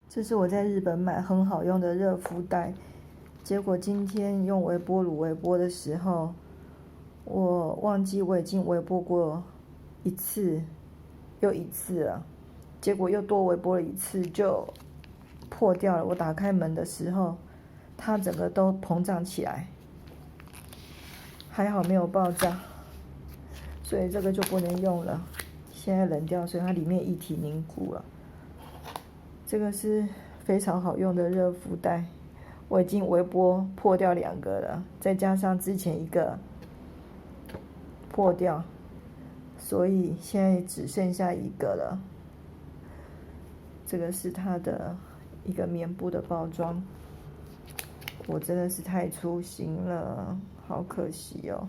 这是我在日本买很好用的热敷袋，结果今天用微波炉微波的时候，我忘记我已经微波过一次又一次了，结果又多微波了一次就破掉了。我打开门的时候，它整个都膨胀起来，还好没有爆炸，所以这个就不能用了。现在冷掉，所以它里面液体凝固了。这个是非常好用的热敷袋，我已经微波破掉2个了，再加上之前1个破掉，所以现在只剩下1个了。这个是它的一个棉布的包装，我真的是太粗心了，好可惜哦。